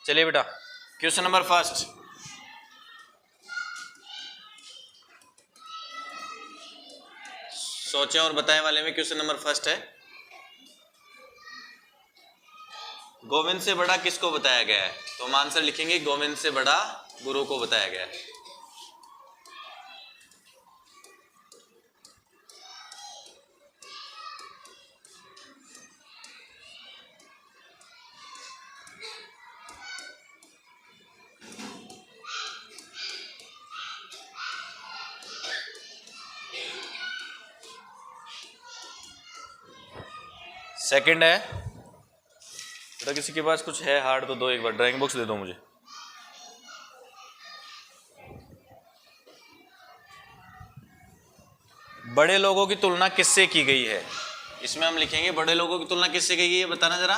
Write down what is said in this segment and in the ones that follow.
चलिए बेटा, question number first. सोचें और बताएं वाले में क्वेश्चन नंबर फर्स्ट है, गोविंद से बड़ा किसको बताया गया है? तो हम आंसर लिखेंगे गोविंद से बड़ा गुरु को बताया गया है। सेकंड है बेटा, किसी के पास कुछ है हार्ड तो दो, एक बार ड्राइंग बॉक्स दे दो मुझे। बड़े लोगों की तुलना किससे की गई है? इसमें हम लिखेंगे बड़े लोगों की तुलना किससे की गई है, बताना जरा।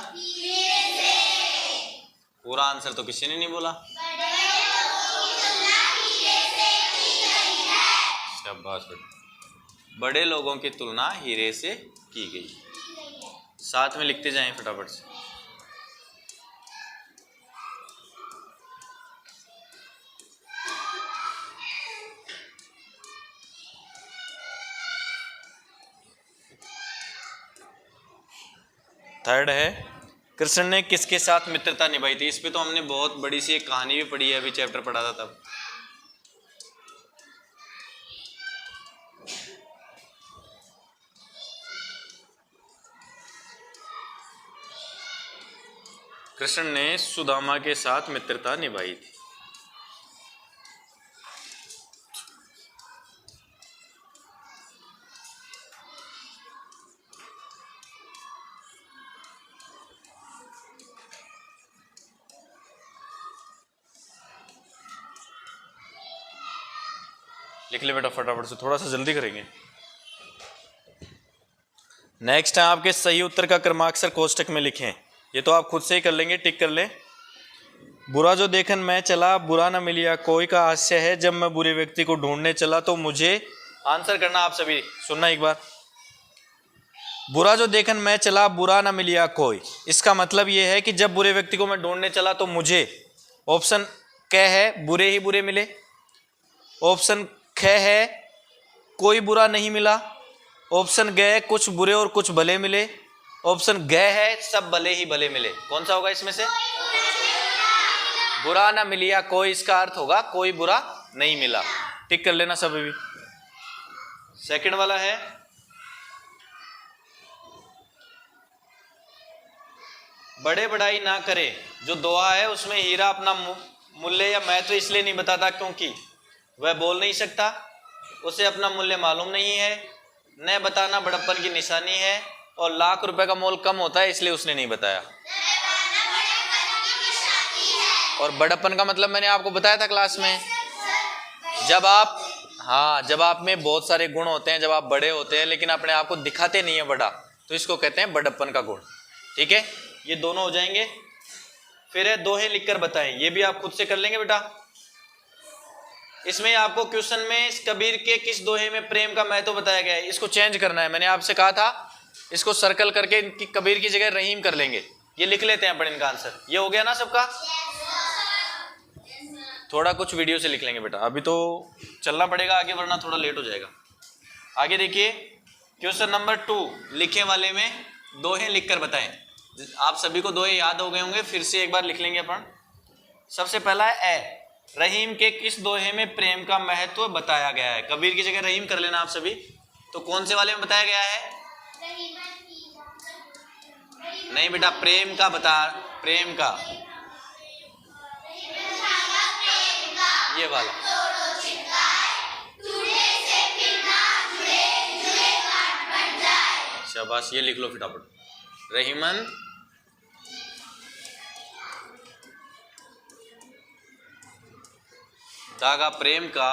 पूरा आंसर तो किसी ने नहीं बोला। शाबाश बेटा, बड़े लोगों की तुलना हीरे से की गई। साथ में लिखते जाएं फटाफट से। थर्ड है, कृष्ण ने किसके साथ मित्रता निभाई थी? इस पे तो हमने बहुत बड़ी सी एक कहानी भी पढ़ी है, अभी चैप्टर पढ़ा था तब। कृष्ण ने सुदामा के साथ मित्रता निभाई थी। लिख ले बेटा फटाफट से, थोड़ा सा जल्दी करेंगे। नेक्स्ट है आपके सही उत्तर का क्रमाक्षर कोष्टक में लिखें। ये तो आप खुद से ही कर लेंगे, टिक कर लें। बुरा जो देखन मैं चला बुरा न मिलिया कोई का हास्य है, जब मैं बुरे व्यक्ति को ढूंढने चला तो मुझे, आंसर करना आप सभी, सुनना एक बार। बुरा जो देखन मैं चला बुरा न मिलिया कोई, इसका मतलब यह है कि जब बुरे व्यक्ति को मैं ढूंढने चला तो मुझे, ऑप्शन क है बुरे ही बुरे मिले, ऑप्शन ख है कोई बुरा नहीं मिला, ऑप्शन ग कुछ बुरे और कुछ भले मिले, ऑप्शन ग है सब भले ही भले मिले। कौन सा होगा इसमें से? बुरा ना मिलिया कोई, इसका अर्थ होगा कोई बुरा नहीं मिला। टिक कर लेना सभी भी। सेकंड वाला है, बड़े बड़ाई ना करे, जो दोहा है उसमें हीरा अपना मूल्य या महत्व इसलिए नहीं बताता क्योंकि वह बोल नहीं सकता, उसे अपना मूल्य मालूम नहीं है, न बताना बड़प्पन की निशानी है, और लाख रुपए का मोल कम होता है इसलिए उसने नहीं बताया। और बड़प्पन का मतलब मैंने आपको बताया था क्लास में, जब आप में बहुत सारे गुण होते हैं, जब आप बड़े होते हैं लेकिन अपने आप को दिखाते नहीं है बड़ा, तो इसको कहते हैं बड़प्पन का गुण। ठीक है, ये दोनों हो जाएंगे। फिर है दोहे लिखकर बताएं, ये भी आप खुद से कर लेंगे बेटा। इसमें आपको क्वेश्चन में कबीर के किस दोहे में प्रेम का महत्व बताया गया है, इसको चेंज करना है। मैंने आपसे कहा था इसको सर्कल करके कबीर की जगह रहीम कर लेंगे। ये लिख लेते हैं अपन इनका आंसर। ये हो गया ना सबका? थोड़ा कुछ वीडियो से लिख लेंगे बेटा, अभी तो चलना पड़ेगा आगे वरना थोड़ा लेट हो जाएगा। आगे देखिए क्वेश्चन नंबर 2, लिखे वाले में दोहे लिखकर बताएं। आप सभी को दोहे याद हो गए होंगे, फिर से एक बार लिख लेंगे अपन। सबसे पहला है ए, रहीम के किस दोहे में प्रेम का महत्व बताया गया है? कबीर की जगह रहीम कर लेना आप सभी। तो कौन से वाले में बताया गया है? नहीं बेटा, प्रेम का बता, प्रेम का, ये वाला। शाबाश, ये लिख लो फटाफट। रहीमन धागा प्रेम का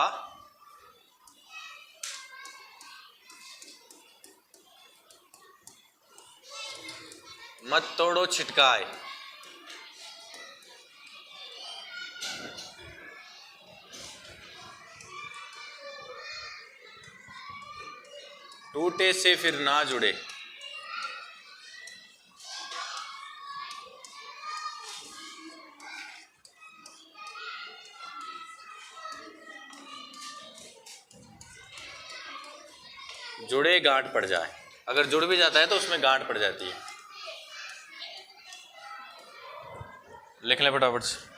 मत तोड़ो छिटकाए, टूटे से फिर ना जुड़े, जुड़े गांठ पड़ जाए, अगर जुड़ भी जाता है तो उसमें गांठ पड़ जाती है। लिख लें फटाफट से।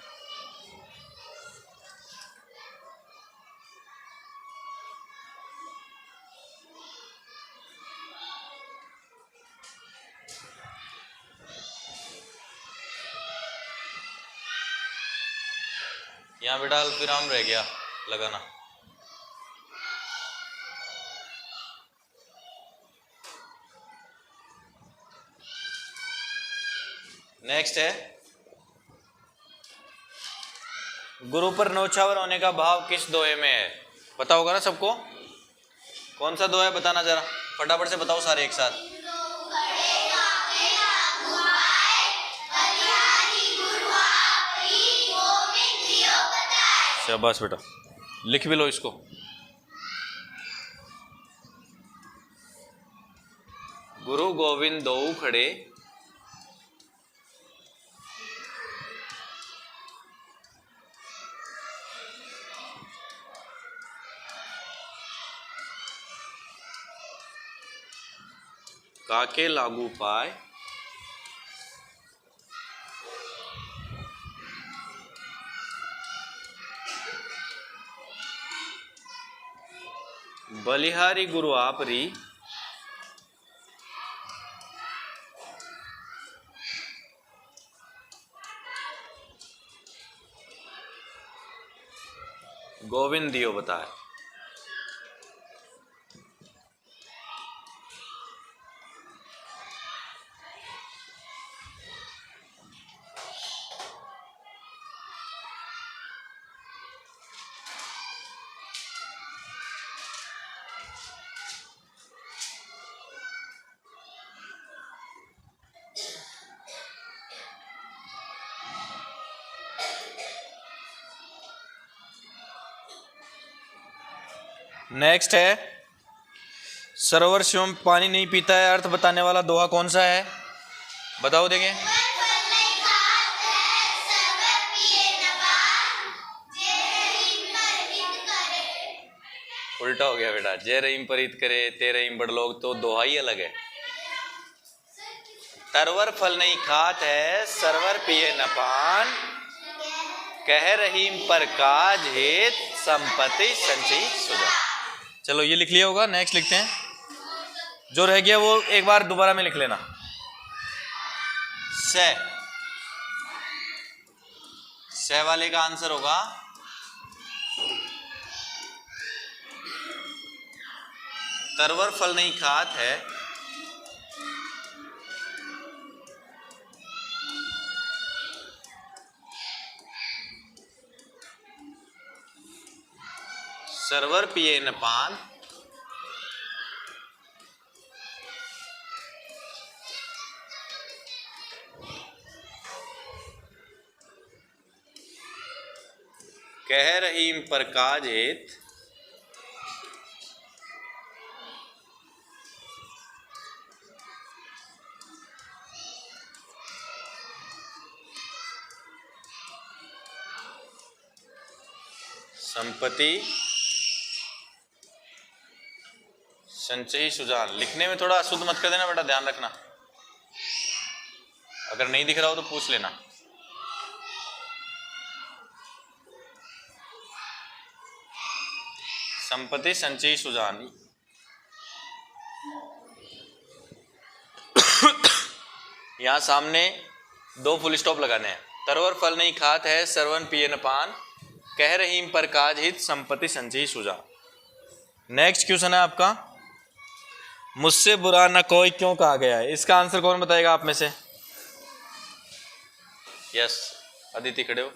यहाँ बेटा अल्पविराम रह गया लगाना। नेक्स्ट है, गुरु पर नौछावर होने का भाव किस दोहे में है? पता होगा ना सबको, कौन सा दोहा है बताना जरा, फटाफट से बताओ सारे एक साथ। शाबाश बेटा, लिख भी लो इसको। गुरु गोविंद दो खड़े, काके लागू पाए, बलिहारी गुरु आपरी, गोविंद दियो बताए। नेक्स्ट है, सरोवर शिवम पानी नहीं पीता है, अर्थ बताने वाला दोहा कौन सा है? बताओ देंगे। उल्टा हो गया बेटा, जय रहीम परित करे ते रहीम बड़ लोग, तो दोहा ही अलग है। तरवर फल नहीं खात है, सरवर पिए न पान, कह रहीम पर काज हेत, संपत्ति संचयी सुजा। चलो ये लिख लिया होगा, नेक्स्ट लिखते हैं। जो रह गया वो एक बार दोबारा में लिख लेना। से वाले का आंसर होगा तरवर फल नहीं खात है, सरवर पिए न पान, कह रहीम पर काज हेत, संपत्ति संचयी सुजान। लिखने में थोड़ा अशुद्ध मत कर देना बेटा, ध्यान रखना, अगर नहीं दिख रहा हो तो पूछ लेना। संपत्ति संचयी सुजान। यहां सामने दो फुल स्टॉप लगाने हैं। तरवर फल नहीं खात है, सरवन पिए न पान, कह रहीम पर काज हित, संपत्ति संचयी सुजान। नेक्स्ट क्वेश्चन है आपका, मुझसे बुरा न कोई क्यों कहा गया है? इसका आंसर कौन बताएगा आप में से? यस, अदिति खड़े हो।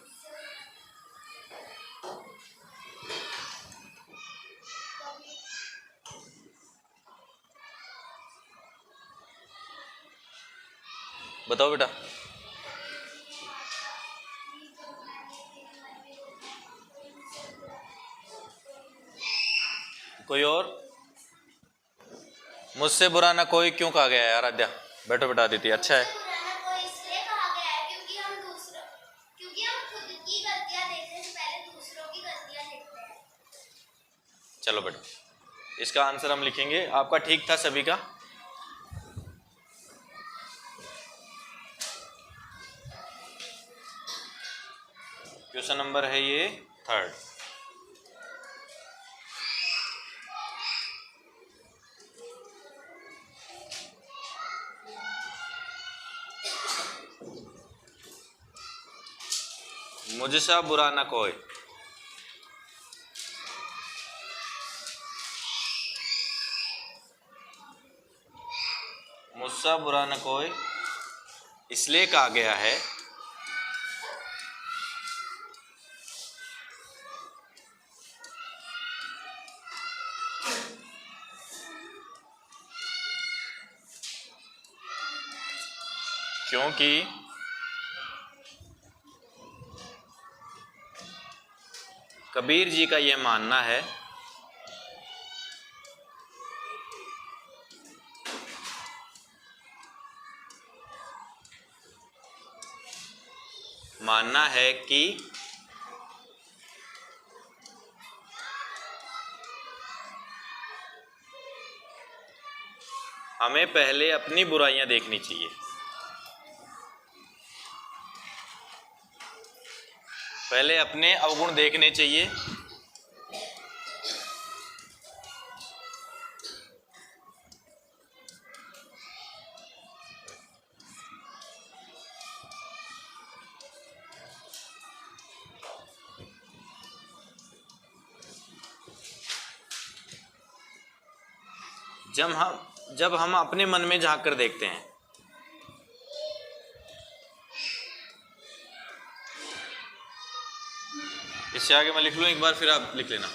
बताओ बेटा। कोई और? मुझसे बुरा ना कोई क्यों कहा गया है? आराध्या बैठो बेटा। आदिति अच्छा है। चलो बेटा, इसका आंसर हम लिखेंगे। आपका ठीक था सभी का। क्वेश्चन नंबर है ये 3rd। मुझसा बुरा न कोई। मुझसा बुरा न कोई इसलिए कहा गया है क्योंकि कबीर जी का यह मानना है कि हमें पहले अपनी बुराइयां देखनी चाहिए। पहले अपने अवगुण देखने चाहिए, जब हम अपने मन में झांक कर देखते हैं। इससे आगे मैं लिख लूं एक बार, फिर आप लिख लेना।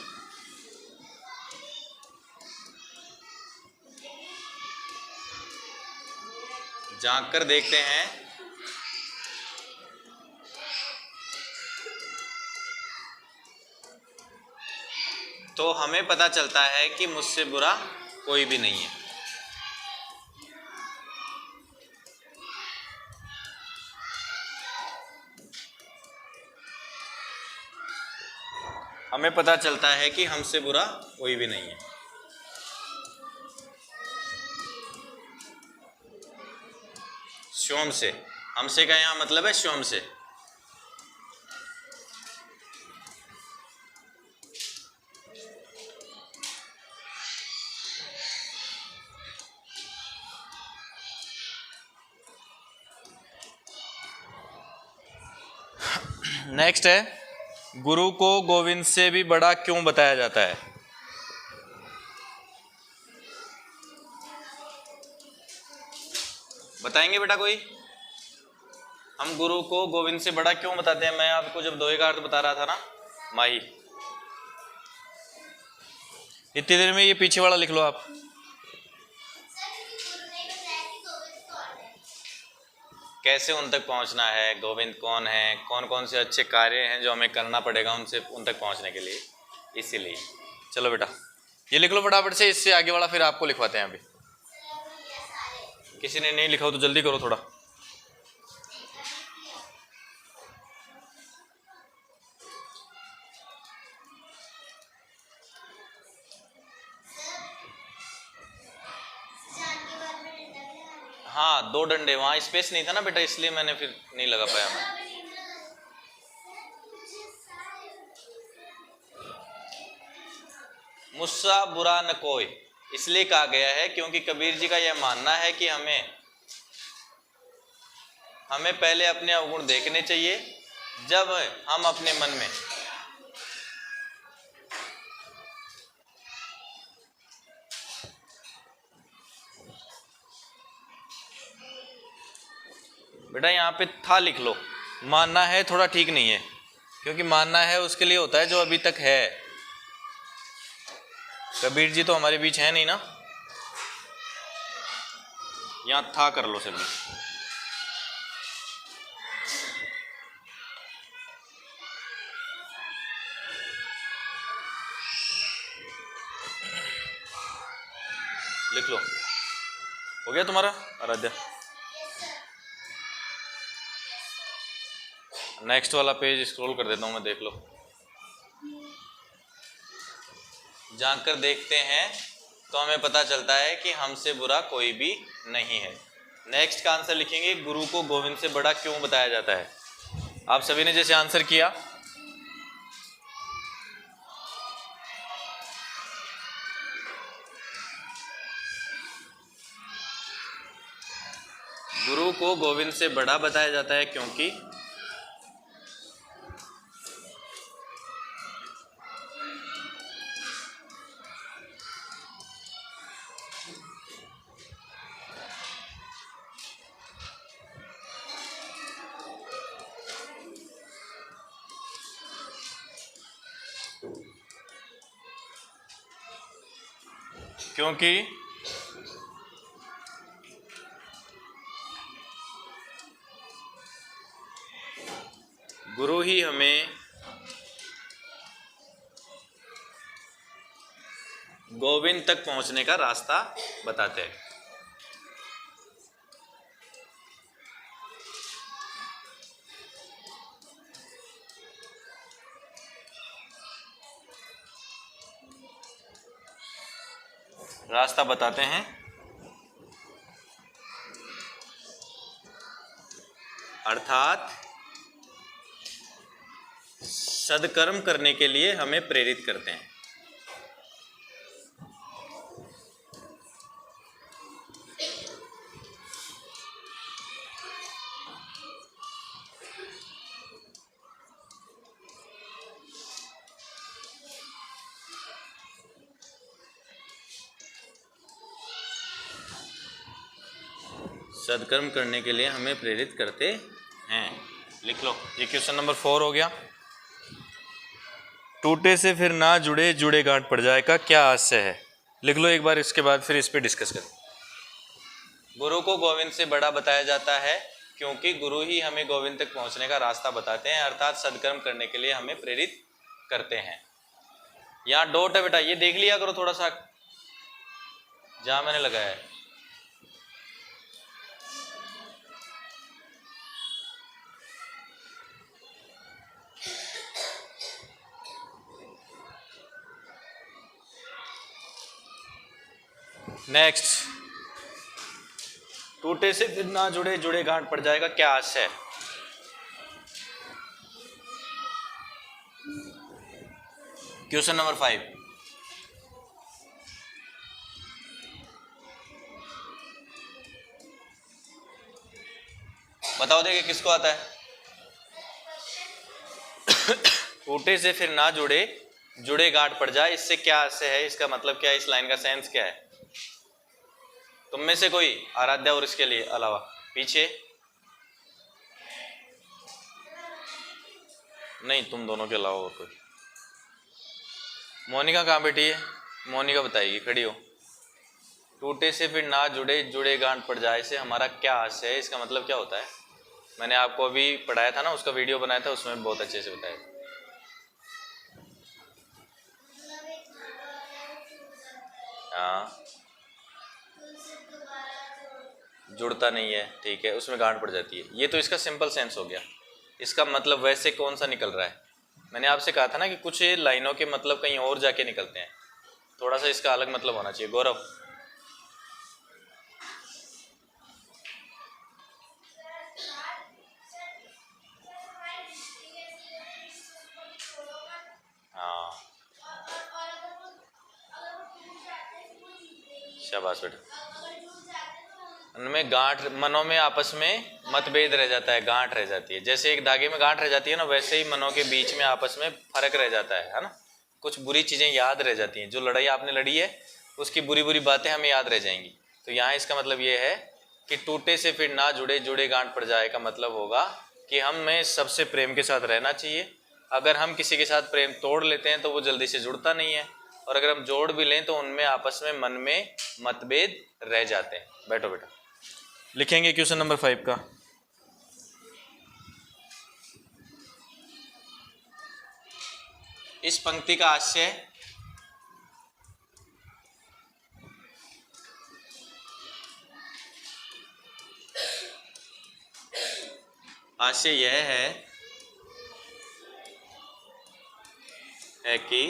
झांक कर देखते हैं तो हमें पता चलता है कि मुझसे बुरा कोई भी नहीं है। हमें पता चलता है कि हमसे बुरा कोई भी नहीं है। स्वयं से, हमसे का यहां मतलब है स्वयं से। नेक्स्ट है, गुरु को गोविंद से भी बड़ा क्यों बताया जाता है? बताएंगे बेटा कोई? हम गुरु को गोविंद से बड़ा क्यों बताते हैं? मैं आपको जब दोहे का अर्थ बता रहा था ना, माही, इतनी देर में ये पीछे वाला लिख लो आप। कैसे उन तक पहुंचना है, गोविंद कौन है, कौन कौन से अच्छे कार्य हैं जो हमें करना पड़ेगा उनसे उन तक पहुंचने के लिए, इसीलिए। चलो बेटा ये लिख लो फटाफट से, इससे आगे वाला फिर आपको लिखवाते हैं। अभी किसी ने नहीं लिखा हो तो जल्दी करो थोड़ा। हाँ 2 डंडे, वहां स्पेस नहीं था ना बेटा, इसलिए मैंने फिर नहीं लगा पाया मैं। मुझसा बुरा न कोई इसलिए कहा गया है क्योंकि कबीर जी का यह मानना है कि हमें पहले अपने अवगुण देखने चाहिए। जब हम अपने मन में बेटा यहाँ पे था लिख लो। मानना है थोड़ा ठीक नहीं है, क्योंकि मानना है उसके लिए होता है जो अभी तक है। कबीर जी तो हमारे बीच है नहीं ना, यहाँ था कर लो सभी। लिख लो, हो गया तुम्हारा आराध्या? नेक्स्ट वाला पेज स्क्रॉल कर देता हूं मैं, देख लो। झांक कर देखते हैं तो हमें पता चलता है कि हमसे बुरा कोई भी नहीं है। नेक्स्ट का आंसर लिखेंगे, गुरु को गोविंद से बड़ा क्यों बताया जाता है। आप सभी ने जैसे आंसर किया, गुरु को गोविंद से बड़ा बताया जाता है क्योंकि गुरु ही हमें गोविंद तक पहुंचने का रास्ता बताते हैं। रास्ता बताते हैं अर्थात सद्कर्म करने के लिए हमें प्रेरित करते हैं। सद्कर्म करने के लिए हमें प्रेरित करते हैं। लिख लो, ये क्वेश्चन नंबर 4 हो गया। टूटे से फिर ना जुड़े, जुड़े गांठ पड़ जाए का क्या आशय है। लिख लो एक बार, इसके बाद फिर इस पे डिस्कस करें। गुरु को गोविंद से बड़ा बताया जाता है क्योंकि गुरु ही हमें गोविंद तक पहुंचने का रास्ता बताते हैं, अर्थात सद्कर्म करने के लिए हमें प्रेरित करते हैं। यहाँ डॉट है बेटा, ये देख लिया करो थोड़ा सा जहां मैंने लगाया है। नेक्स्ट, टूटे से फिर ना जुड़े, जुड़े गांठ पड़ जाएगा क्या आशय है। क्वेश्चन नंबर 5, बताओ देखिए किसको आता है। टूटे से फिर ना जुड़े, जुड़े गांठ पड़ जाए, इससे क्या आशय है, इसका मतलब क्या है, इस लाइन का सेंस क्या है। तुम में से कोई, आराध्या और इसके लिए अलावा पीछे नहीं, तुम दोनों के अलावा और कोई। मोनिका कहाँ बैठी है, मोनिका बताएगी, खड़ी हो। टूटे से फिर ना जुड़े, जुड़े गांठ पड़ जाए से हमारा क्या आशय है, इसका मतलब क्या होता है। मैंने आपको अभी पढ़ाया था ना, उसका वीडियो बनाया था, उसमें बहुत अच्छे से बताया। हाँ, जुड़ता नहीं है, ठीक है, उसमें गांठ पड़ जाती है। ये तो इसका सिंपल सेंस हो गया। इसका मतलब वैसे कौन सा निकल रहा है। मैंने आपसे कहा था ना कि कुछ लाइनों के मतलब कहीं और जाके निकलते हैं, थोड़ा सा इसका अलग मतलब होना चाहिए। गौरव, हाँ शाबाश बेटा। उनमें गांठ, मनों में आपस में मतभेद रह जाता है, गांठ रह जाती है। जैसे एक धागे में गांठ रह जाती है ना, वैसे ही मनों के बीच में आपस में फर्क रह जाता है ना। कुछ बुरी चीज़ें याद रह जाती हैं, जो लड़ाई आपने लड़ी है उसकी बुरी बुरी बातें हमें याद रह जाएंगी। तो यहाँ इसका मतलब ये है कि टूटे से फिर ना जुड़े, जुड़े गांठ पड़ जाए का मतलब होगा कि हमें सबसे प्रेम के साथ रहना चाहिए। अगर हम किसी के साथ प्रेम तोड़ लेते हैं तो वो जल्दी से जुड़ता नहीं है, और अगर हम जोड़ भी लें तो उनमें आपस में मन में मतभेद रह जाते हैं। बैठो बेटा, लिखेंगे क्वेश्चन नंबर 5 का। इस पंक्ति का आशय, आशय यह है कि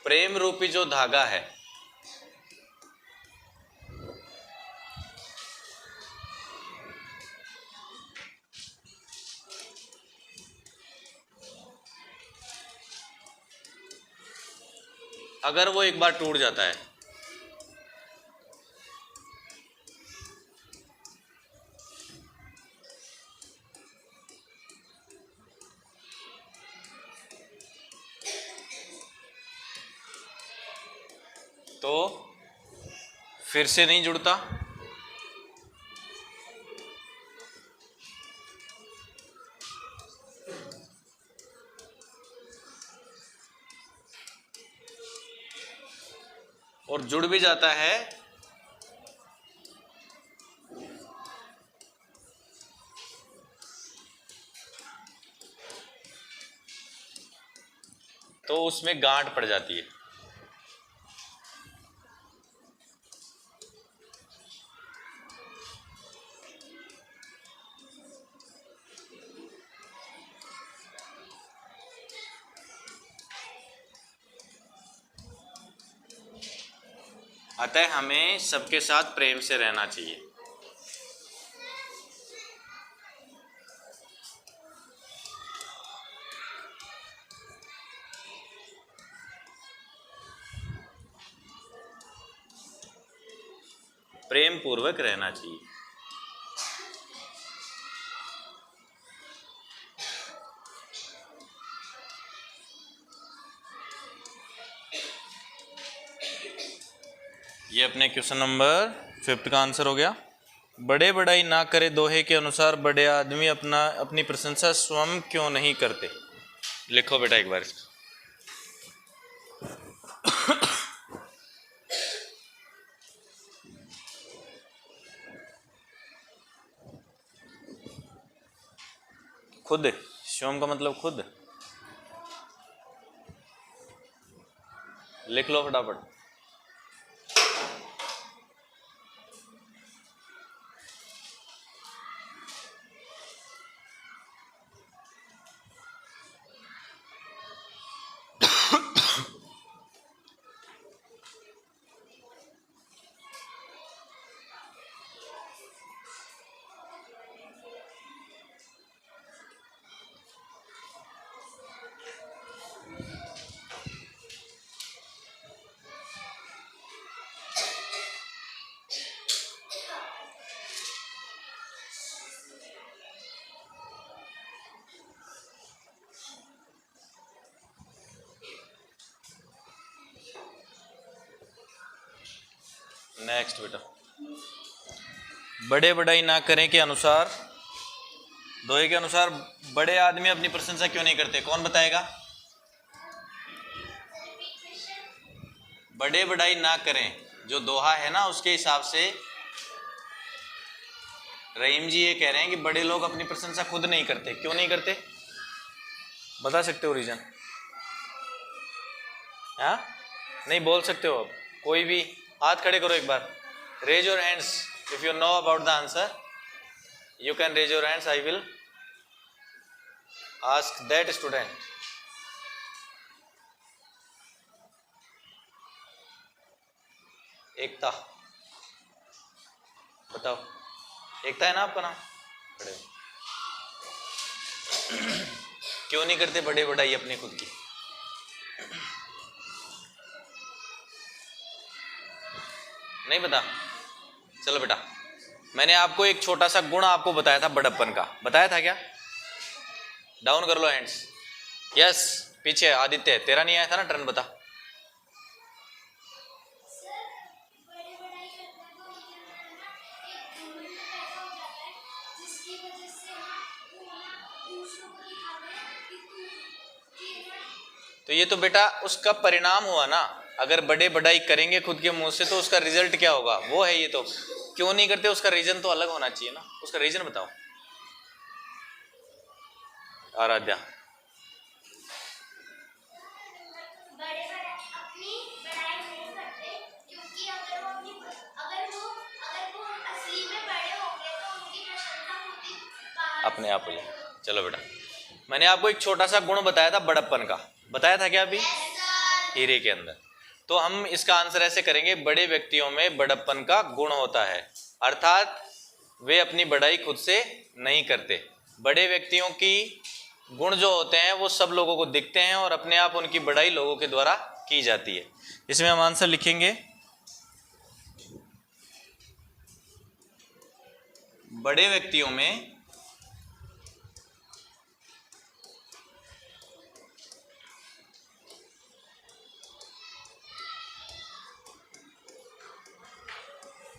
प्रेम रूपी जो धागा है, अगर वो एक बार टूट जाता है तो फिर से नहीं जुड़ता, और जुड़ भी जाता है तो उसमें गांठ पड़ जाती है। अतः हमें सबके साथ प्रेम से रहना चाहिए। प्रेम पूर्वक रहना चाहिए। ये अपने क्वेश्चन नंबर 5 का आंसर हो गया। बड़े बड़ाई ना करे दोहे के अनुसार बड़े आदमी अपनी प्रशंसा स्वयं क्यों नहीं करते। लिखो बेटा एक बार इसको। खुद, स्वयं का मतलब खुद। लिख लो फटाफट। नेक्स्ट बेटा, बड़े बड़ाई ना करें के अनुसार, दोहे के अनुसार बड़े आदमी अपनी प्रशंसा क्यों नहीं करते। कौन बताएगा। बड़े बड़ाई ना करें जो दोहा है ना, उसके हिसाब से रहीम जी ये कह रहे हैं कि बड़े लोग अपनी प्रशंसा खुद नहीं करते। क्यों नहीं करते बता सकते हो रीजन। हाँ नहीं बोल सकते हो। आप कोई भी हाथ खड़े करो एक बार। Raise your hands if you know about the answer. You can raise your hands. I will ask that student. Ekta बताओ। एकता है ना आपका नाम। खड़े हो। क्यों नहीं करते बड़े बड़ाई अपनी खुद की। नहीं पता। चलो बेटा, मैंने आपको एक छोटा सा गुण आपको बताया था बड़प्पन का। बताया था क्या। डाउन कर लो हैंड्स। यस पीछे आदित्य तेरा नहीं आया था ना टर्न। बता। तो ये तो बेटा उसका परिणाम हुआ ना। अगर बड़े बड़ाई करेंगे खुद के मुंह से तो उसका रिजल्ट क्या होगा वो है। ये तो क्यों नहीं करते उसका रीजन तो अलग होना चाहिए ना। उसका रीजन बताओ आराध्या। अपने आप हो जाए। चलो बेटा, मैंने आपको एक छोटा सा गुण बताया था बड़प्पन का। बताया था क्या अभी। हीरे के अंदर। तो हम इसका आंसर ऐसे करेंगे, बड़े व्यक्तियों में बड़प्पन का गुण होता है, अर्थात वे अपनी बड़ाई खुद से नहीं करते। बड़े व्यक्तियों की गुण जो होते हैं वो सब लोगों को दिखते हैं और अपने आप उनकी बड़ाई लोगों के द्वारा की जाती है। इसमें हम आंसर लिखेंगे, बड़े व्यक्तियों में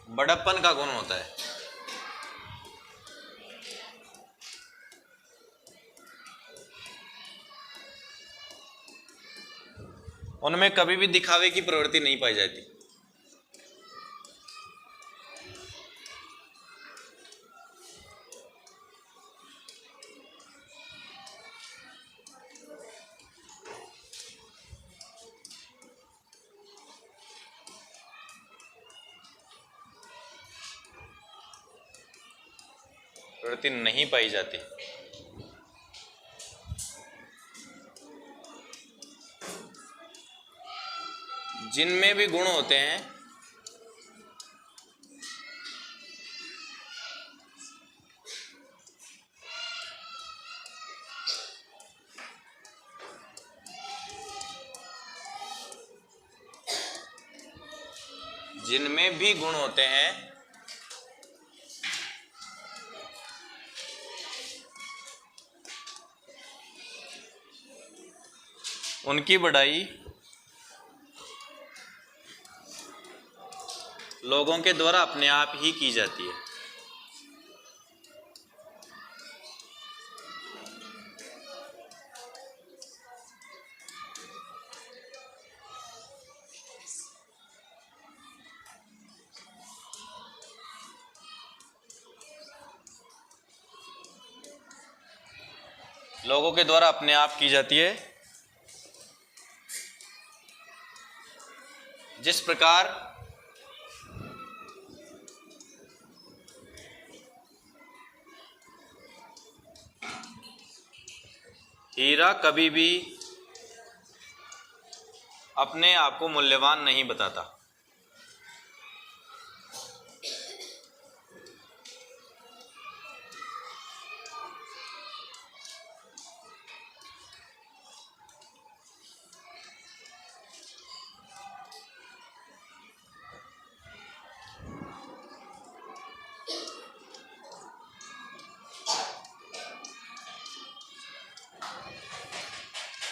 बड़प्पन का गुण होता है। उनमें कभी भी दिखावे की प्रवृत्ति नहीं पाई जाती। प्रवृत्ति नहीं पाई जाती। जिनमें भी गुण होते हैं जिनमें भी गुण होते हैं उनकी बढ़ाई लोगों के द्वारा अपने आप ही की जाती है। लोगों के द्वारा अपने आप की जाती है। जिस प्रकार हीरा कभी भी अपने आप को मूल्यवान नहीं बताता।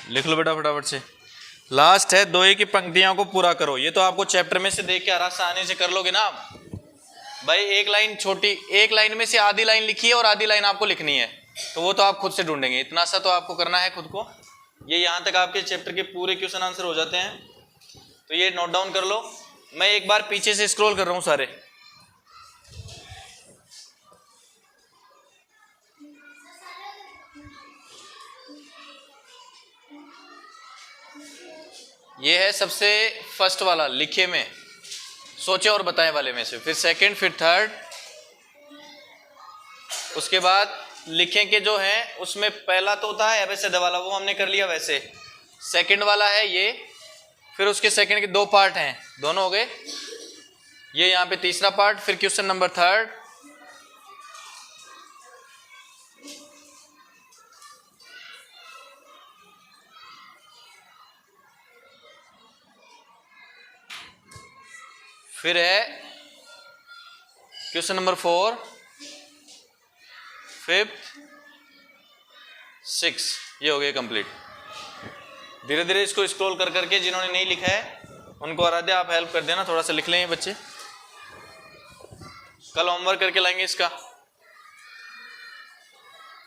लिख लो बेटा फटाफट से। लास्ट है, दोहे की पंक्तियों को पूरा करो। ये तो आपको चैप्टर में से देख के आसानी से कर लोगे ना आप। भाई एक लाइन छोटी, एक लाइन में से आधी लाइन लिखी है और आधी लाइन आपको लिखनी है, तो वो तो आप खुद से ढूंढेंगे। इतना सा तो आपको करना है खुद को। ये यहाँ तक आपके चैप्टर के पूरे क्वेश्चन आंसर हो जाते हैं, तो ये नोट डाउन कर लो। मैं एक बार पीछे से स्क्रॉल कर रहा हूँ सारे। ये है सबसे फर्स्ट वाला लिखे में, सोचे और बताए वाले में से, फिर सेकंड, फिर थर्ड, उसके बाद लिखें के जो है उसमें पहला तो होता है एबेसेड वाला, वो हमने कर लिया वैसे। सेकंड वाला है ये, फिर उसके सेकंड के दो पार्ट हैं, दोनों हो गए। ये यहाँ पे तीसरा पार्ट, फिर क्वेश्चन नंबर थर्ड, फिर है क्वेश्चन नंबर 4, 5th, 6, ये हो गए कंप्लीट। धीरे धीरे इसको स्क्रॉल कर करके जिन्होंने नहीं लिखा है उनको आराध्या आप हेल्प कर देना, थोड़ा सा लिख लें ये बच्चे। कल होमवर्क करके लाएंगे इसका।